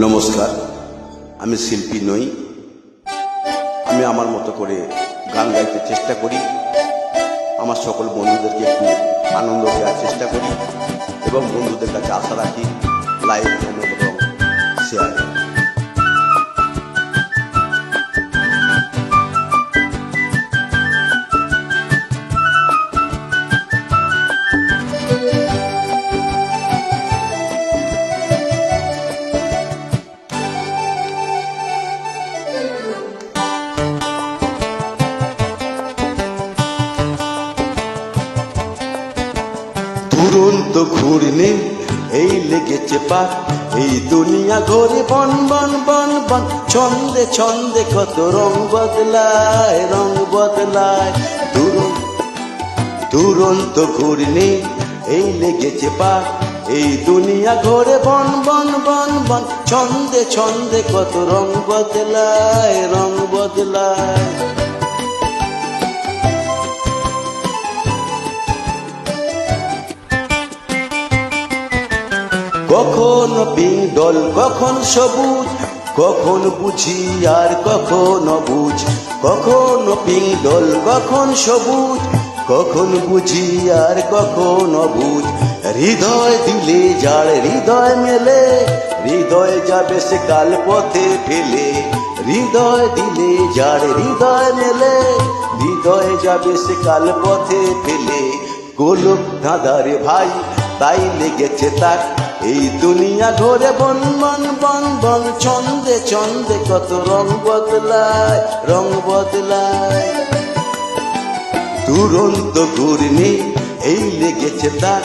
নমস্কার, আমি শিল্পী নই। আমি আমার মতো করে গান গাইতে চেষ্টা করি, আমার সকল বন্ধুদেরকে একটু আনন্দ দেওয়ার চেষ্টা করি এবং বন্ধুদের কাছে আশা রাখি লাইভ এবং শেয়ার। দুরন্ত ঘূর্ণি এই লেগেছে পাক, এই দুনিয়া ঘোরে বন বন বন বন, ছন্দে ছন্দে কত রং বদলায়, রং বদলায়। দুরন্ত ঘূর্ণি এই লেগেছে পাক, এই দুনিয়া ঘোরে বন বন বন বন, ছন্দে ছন্দে কত রং বদলায়, রং বদলায়। কখন পিঙ্গল কখন সবুজ, কখন বুঝি আর কখন বুঝ, কখন পিঙ্গল কখন সবুজ, কখন বুঝি আর কখন বুঝ। হৃদয় দিলে যার হৃদয় মেলে, হৃদয় যাবে সে কাল পথে ফেলে। হৃদয় দিলে যার হৃদয় মেলে, হৃদয় যাবে সে কাল পথে ফেলে। গোলক ধাঁধারে ভাই তাই লেগেছে তাক, এই দুনিয়া ঘোরে বন বন বন বন, ছন্দে ছন্দে কত রং বদলায়, রং বদলায়। দুরন্ত ঘূর্ণি এই লেগেছে তাক,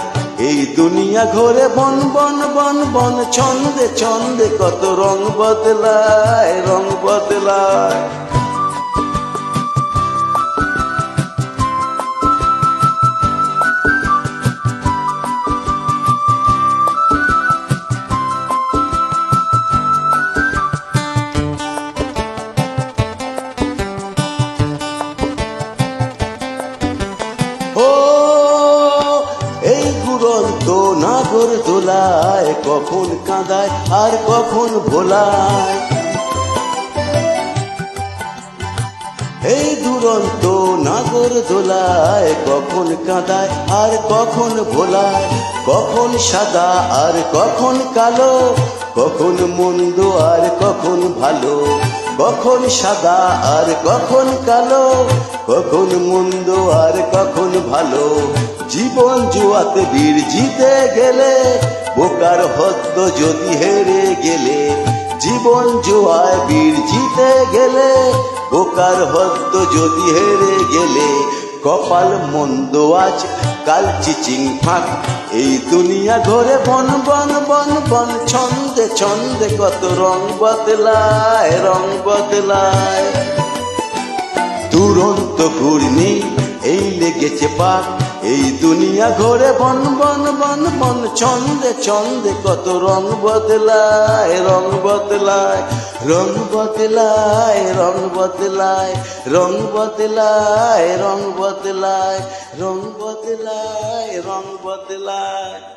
এই দুনিয়া ঘোরে বন বন বন বন, ছন্দে ছন্দে কত রং বদলায়, রং বদলায়। দুরন্ত নাগর দোলায়, কখন কাঁদায় আর কখন ভোলায়। এই দুরন্ত নাগর দোলায়, কখন কাঁদায় আর কখন ভোলায়। কখন সাদা আর কখন কালো, কখন মন্দ আর কখন ভালো। কখন সাদা আর কখন কালো, কখন মন্দ আর কখন ভালো। জীবন জুয়াতে বীর জিতে গেলে, বোকার হদ্দ যদি হেরে গেলে। জীবন জুয়ায় বীর জিতে গেলে, বোকার হদ্দ যদি হেরে গেলে। কপাল মন্দ আজ কাল চিচিং ফাঁক, এই দুনিয়া ঘোরে বন বন বন বন, ছন্দে ছন্দে কত রং বদলায়, রং বদলায়। দুরন্ত ঘূর্ণি এই লেগেছে পাক, এই দুনিয়া ঘোরে বন বন বন বন, ছন্দে ছন্দে কত রং বদলায়, রং বদলায়। রং বদলায়, রং বদলায়, রং বদলায়, রং বদলায়, রং বদলায়, রং বদলায়।